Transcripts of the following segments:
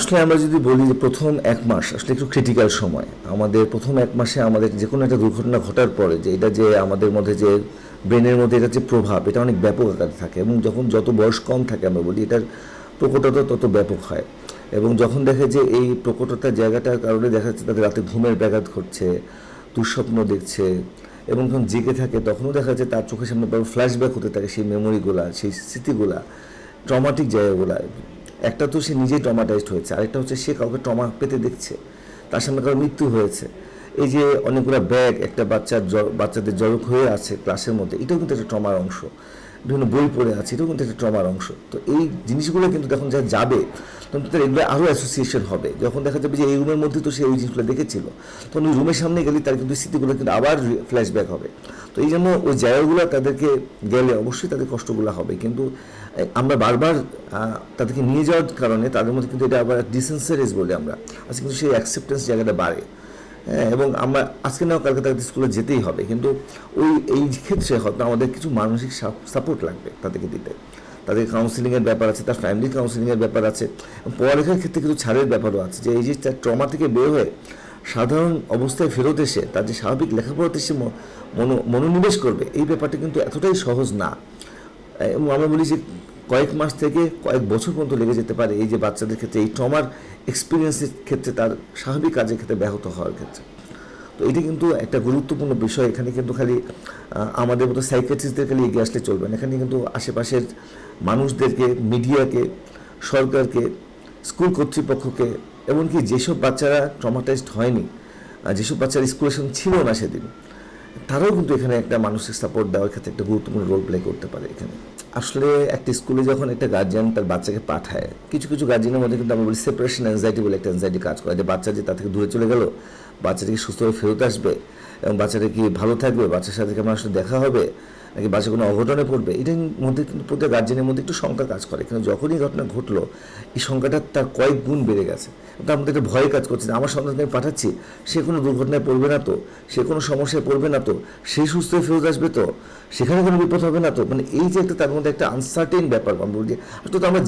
আসলে আমরা যদি বলি যে প্রথম ১ মাস আসলে একটু ক্রিটিক্যাল সময়। আমাদের প্রথম ১ মাসে আমাদের যেকোনো একটা দুর্ঘটনা ঘটার পরে যে এটা যে আমাদের মধ্যে যে ব্রেনের মধ্যে এটার যে প্রভাব এটা অনেক ব্যাপক আকারে থাকে এবং যখন যত বয়স কম থাকে আমরা বলি এটার প্রকটতা তত ব্যাপক হয় এবং যখন দেখে যে এই প্রকটতার জায়গাটার কারণে দেখা যাচ্ছে তাদের রাতে ঘুমের ব্যাঘাত ঘটছে, দুঃস্বপ্ন দেখছে এবং যখন জেগে থাকে তখনও দেখা যাচ্ছে তার চোখের সামনে ফ্ল্যাশব্যাক হতে থাকে সেই মেমোরিগুলা, সেই স্মৃতিগুলা, ট্রমাটিক জায়গাগুলা। একটা তো সে নিজেই ট্রমাটাইজড হয়েছে, আরেকটা হচ্ছে সে কাউকে ট্রমা পেতে দেখছে, তার সামনে কারো মৃত্যু হয়েছে। এই যে অনেকগুলো ব্যাগ একটা বাচ্চাদের জড়ক হয়ে আছে ক্লাসের মধ্যে, এটাও কিন্তু একটা ট্রমার অংশ। বিভিন্ন বই পড়ে আছে, এটাও কিন্তু একটা ট্রমার অংশ। তো এই জিনিসগুলো কিন্তু যখন যা যাবে তখন তাদের এগুলো আরও অ্যাসোসিয়েশন হবে। যখন দেখা যাবে যে এই রুমের মধ্যে তো সে ওই জিনিসগুলো দেখেছিল, তখন ওই রুমের সামনে গেলে তার কিন্তু স্মৃতিগুলো কিন্তু আবার ফ্ল্যাশব্যাক হবে। তো এই জন্য ওই জায়গাগুলো তাদেরকে গেলে অবশ্যই তাদের কষ্টগুলো হবে, কিন্তু আমরা বারবার তাদেরকে নিয়ে যাওয়ার কারণে তাদের মধ্যে কিন্তু এটা আবার ডিসেন্সারিজ বলে আমরা আজকে কিন্তু সেই অ্যাকসেপ্টেন্স জায়গাটা বাড়ে। হ্যাঁ, এবং আমরা আজকে নাও কালকে তাদের স্কুলে যেতেই হবে, কিন্তু এই ক্ষেত্রে হয়তো আমাদের কিছু মানসিক সাপোর্ট লাগবে তাদেরকে দিতে। তাদের কাউন্সিলিংয়ের ব্যাপার আছে, তার ফ্যামিলি কাউন্সিলিংয়ের ব্যাপার আছে, পড়ালেখার ক্ষেত্রে কিছু ছাড়ের ব্যাপারও আছে। যে এই যে তার ট্রমা থেকে বের হয়ে সাধারণ অবস্থায় ফেরত এসে তার যে স্বাভাবিক লেখাপড়াতে সে মনোনিবেশ করবে, এই ব্যাপারটা কিন্তু এতটাই সহজ না। এবং আমরা বলি যে কয়েক মাস থেকে কয়েক বছর পর্যন্ত লেগে যেতে পারে এই যে বাচ্চাদের ক্ষেত্রে এই ট্রমার এক্সপিরিয়েন্সের ক্ষেত্রে তার স্বাভাবিক কাজের ক্ষেত্রে ব্যাহত হওয়ার ক্ষেত্রে। তো এটি কিন্তু একটা গুরুত্বপূর্ণ বিষয়। এখানে কিন্তু খালি আমাদের মতো সাইকিয়াট্রিস্টদের খালি এগিয়ে আসলে চলবে না, এখানে কিন্তু আশেপাশের মানুষদেরকে, মিডিয়াকে, সরকারকে, স্কুল কর্তৃপক্ষকে, এমনকি যেসব বাচ্চারা ট্রমাটাইজড হয়নি, যেসব বাচ্চারা স্কুলের সঙ্গে ছিল না সেদিন, তারাও কিন্তু এখানে একটা মানসিক সাপোর্ট দেওয়ার ক্ষেত্রে একটা গুরুত্বপূর্ণ রোল প্লে করতে পারে। এখানে আসলে একটা স্কুলে যখন একটা গার্জিয়ান তার বাচ্চাকে পাঠায়, কিছু কিছু গার্জিয়ানের মধ্যে কিন্তু আমরা বলি সেপারেশন অ্যাংজাইটি বলে একটা অ্যাংজাইটি কাজ করে, যে বাচ্চা যে তার থেকে দূরে চলে গেল, বাচ্চাটা কি সুস্থভাবে ফেরত আসবে এবং বাচ্চাটা কি ভালো থাকবে, বাচ্চার সাথে কেমন আসলে দেখা হবে, নাকি বাচ্চা কোনো অঘটনে পড়বে, এটার মধ্যে কিন্তু প্রত্যেক গার্জিয়ানের মধ্যে একটু শঙ্কা কাজ করে। কিন্তু যখনই ঘটনা ঘটলো এই শঙ্কাটা তার কয়েক গুণ বেড়ে গেছে, তার মধ্যে একটা ভয় কাজ করছে যে আমার সন্তানকে আমি পাঠাচ্ছি, সে কোনো দুর্ঘটনায় পড়বে না তো, সে কোনো সমস্যায় পড়বে না তো, সে সুস্থ হয়ে ফেরত আসবে তো, সেখানে কোনো বিপদ হবে না তো। মানে এই যে একটা তার মধ্যে একটা আনসার্টেন ব্যাপার, আমরা বলি আসলে তো আমরা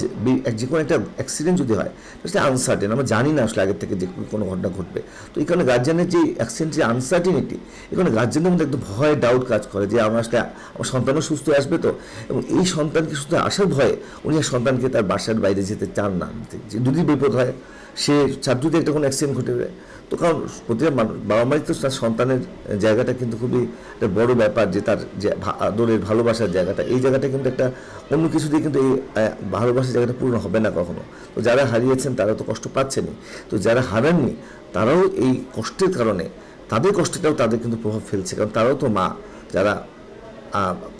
যে কোনো একটা অ্যাক্সিডেন্ট যদি হয় সেটা আনসার্টেন, আমরা জানি না আসলে আগের থেকে যে কোনো ঘটনা ঘটবে। তো এই কারণে গার্জিয়ানের যে অ্যাক্সিডেন্ট যে আনসার্টেনিটি, এখানে গার্জিয়ানের মধ্যে একটা ভয় ডাউট কাজ করে যে আমার আসলে আমার সন্তানও সুস্থ আসবে তো, এবং এই সন্তানকে সুস্থ আসার ভয়ে উনি আর সন্তানকে তার বাসার বাইরে যেতে চান না। যদি বিপদ হয়, সে যদি একটা কোনো অ্যাক্সিডেন্ট ঘটে যায়, তো কারণ প্রতিটা বাবা মাই তো তার সন্তানের জায়গাটা কিন্তু খুবই একটা বড় ব্যাপার, যে তার যে আদরের ভালোবাসার জায়গাটা, এই জায়গাটা কিন্তু একটা অন্য কিছু দিয়ে কিন্তু এই ভালোবাসার জায়গাটা পূর্ণ হবে না কখনো। তো যারা হারিয়েছেন তারা তো কষ্ট পাচ্ছেনই, তো যারা হারাননি তারাও এই কষ্টের কারণে তাদের কষ্টটাও তাদের কিন্তু প্রভাব ফেলছে, কারণ তারাও তো মা যারা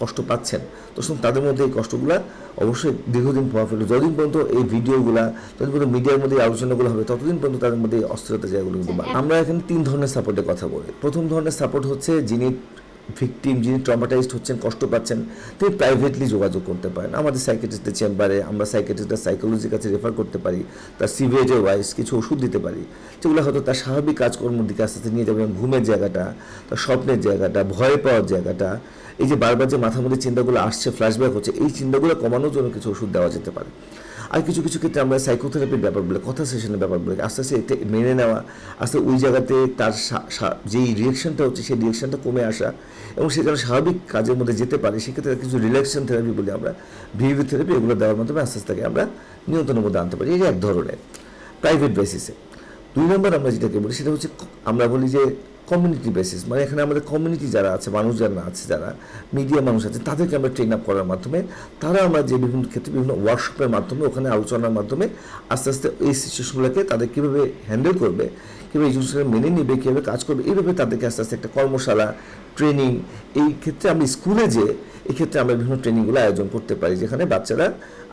কষ্ট পাচ্ছেন। তো তাদের মধ্যে এই কষ্টগুলো অবশ্যই দীর্ঘদিন প্রভাব ফেলবে। যতদিন পর্যন্ত এই ভিডিওগুলা, যতদিন পর্যন্ত মিডিয়ার মধ্যে এই আলোচনাগুলো হবে, ততদিন পর্যন্ত তাদের মধ্যে এই অস্থিরতা জায়গাগুলো কিন্তু বাড়বে। আমরা এখানে 3 ধরনের সাপোর্টের কথা বলি। প্রথম ধরনের সাপোর্ট হচ্ছে যিনি ভিকটিম, যিনি ট্রমাটাইজড হচ্ছেন, কষ্ট পাচ্ছেন, তিনি প্রাইভেটলি যোগাযোগ করতে পারেন আমাদের সাইকিয়াট্রিস্টের চেম্বারে। আমরা সাইকিয়াট্রিস্টের সাইকোলজির কাছে রেফার করতে পারি, তার সিভিএজে ওয়াইজ কিছু ওষুধ দিতে পারি, যেগুলো হয়তো তার স্বাভাবিক কাজকর্মের দিকে আস্তে আস্তে নিয়ে যাবে। ঘুমের জায়গাটা, তার স্বপ্নের জায়গাটা, ভয় পাওয়ার জায়গাটা, এই যে বারবার যে মাথার মধ্যে চিন্তাগুলো আসছে, ফ্ল্যাশব্যাক হচ্ছে, এই চিন্তাগুলো কমানোর জন্য কিছু ওষুধ দেওয়া যেতে পারে। আর কিছু কিছু ক্ষেত্রে আমরা সাইকোথেরাপির ব্যাপার বলে, কথা সেশনের ব্যাপার বলে, আস্তে আস্তে এটা মেনে নেওয়া, আস্তে ওই জায়গাতে তার যেই রিয়াকশনটা হচ্ছে সেই রিয়াকশনটা কমে আসা এবং সে যেন স্বাভাবিক কাজের মধ্যে যেতে পারে, সেক্ষেত্রে কিছু রিল্যাক্সেশন থেরাপি বলি আমরা, বিহেভিয়ার থেরাপি, এগুলো দেওয়ার মাধ্যমে আস্তে আস্তে আমরা নিয়ন্ত্রণের মধ্যে আনতে পারি। এই যে এক ধরনের প্রাইভেট বেসিসে। 2 নম্বর আমরা যেটাকে বলি সেটা হচ্ছে আমরা বলি যে কমিউনিটি বেসিস, মানে এখানে আমাদের কমিউনিটি যারা আছে, মানুষ যারা আছে, যারা মিডিয়া মানুষ আছে, তাদেরকে আমরা ট্রেন আপ করার মাধ্যমে, তারা আমরা যে বিভিন্ন ক্ষেত্রে বিভিন্ন ওয়ার্কশপের মাধ্যমে, ওখানে আলোচনার মাধ্যমে আস্তে আস্তে এই সিচুয়েশনগুলোকে তাদের কীভাবে হ্যান্ডেল করবে, কীভাবে এই জিনিসগুলো মেনে নেবে, কীভাবে কাজ করবে, এইভাবে তাদেরকে আস্তে আস্তে একটা কর্মশালা, ট্রেনিং, এই ক্ষেত্রে আমরা স্কুলে যে এক্ষেত্রে আমরা বিভিন্ন ট্রেনিংগুলো আয়োজন করতে পারি, যেখানে বাচ্চারা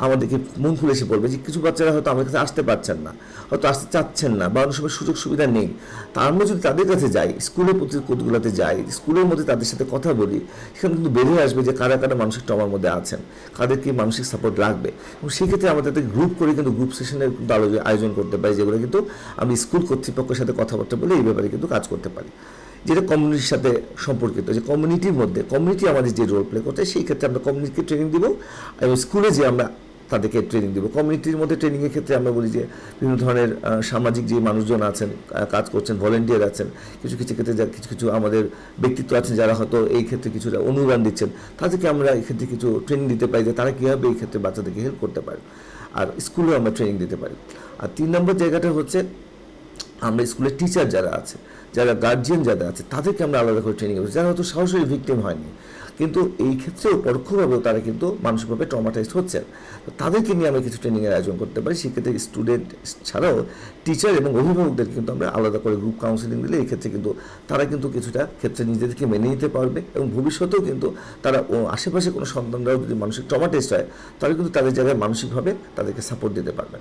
আমাদেরকে মন খুলে এসে পড়বে। যে কিছু বাচ্চারা হয়তো আমাদের কাছে আসতে পারছেন না, হয়তো আসতে চাচ্ছেন না, বা অনেক সময় সুযোগ সুবিধা নেই, তার আমরা যদি তাদের কাছে যাই, স্কুলের প্রতিগুলোতে যাই, স্কুলের মধ্যে তাদের সাথে কথা বলি, সেখানে কিন্তু বেরিয়ে আসবে যে কারা কারা মানসিক ট্রমার মধ্যে আছেন, কাদেরকে মানসিক সাপোর্ট লাগবে। এবং সেক্ষেত্রে আমরা তাদের গ্রুপ করে কিন্তু গ্রুপ সেশনের কিন্তু আয়োজন করতে পারি, যেগুলো কিন্তু আমি স্কুল কর্তৃপক্ষের সাথে কথাবার্তা বলে এই ব্যাপারে কিন্তু কাজ করতে পারি, যেটা কমিউনিটির সাথে সম্পর্কিত। যে কমিউনিটির মধ্যে কমিউনিটি আমাদের যে রোল প্লে করতে, সেই ক্ষেত্রে আমরা কমিউনিটিকে ট্রেনিং দিব এবং স্কুলে যে আমরা তাদেরকে ট্রেনিং দেবো। কমিউনিটির মধ্যে ট্রেনিংয়ের ক্ষেত্রে আমরা বলি যে বিভিন্ন ধরনের সামাজিক যে মানুষজন আছেন, কাজ করছেন, ভলেন্টিয়ার আছেন, কিছু কিছু ক্ষেত্রে কিছু কিছু আমাদের ব্যক্তিত্ব আছেন যারা হয়তো এই ক্ষেত্রে কিছুটা অনুদান দিচ্ছেন, তাদেরকে আমরা এই ক্ষেত্রে কিছু ট্রেনিং দিতে পারি যে তারা কীভাবে এই ক্ষেত্রে বাচ্চাদেরকে হেল্প করতে পারে। আর স্কুলেও আমরা ট্রেনিং দিতে পারি। আর 3 নম্বর জায়গাটা হচ্ছে আমরা স্কুলের টিচার যারা আছে, যারা গার্জিয়ান যারা আছে, তাদেরকে আমরা আলাদা করে ট্রেনিং করছি, যারা হয়তো সরাসরি ভিকটিম হয়নি, কিন্তু এই ক্ষেত্রেও পরোক্ষভাবেও তারা কিন্তু মানসিকভাবে ট্রমাটাইজড হচ্ছেন। তো তাদেরকে নিয়ে আমরা কিছু ট্রেনিংয়ের আয়োজন করতে পারি। সেক্ষেত্রে স্টুডেন্ট ছাড়াও টিচার এবং অভিভাবকদেরকে কিন্তু আমরা আলাদা করে গ্রুপ কাউন্সিলিং দিলে এই ক্ষেত্রে কিন্তু তারা কিন্তু কিছুটা ক্ষেত্রে নিজেদেরকে মেনে নিতে পারবে এবং ভবিষ্যতেও কিন্তু তারা আশেপাশে কোনো সন্তানরাও যদি মানসিক ট্রমাটাইজড হয়, তাহলে কিন্তু তাদের জায়গায় মানসিকভাবে তাদেরকে সাপোর্ট দিতে পারবে।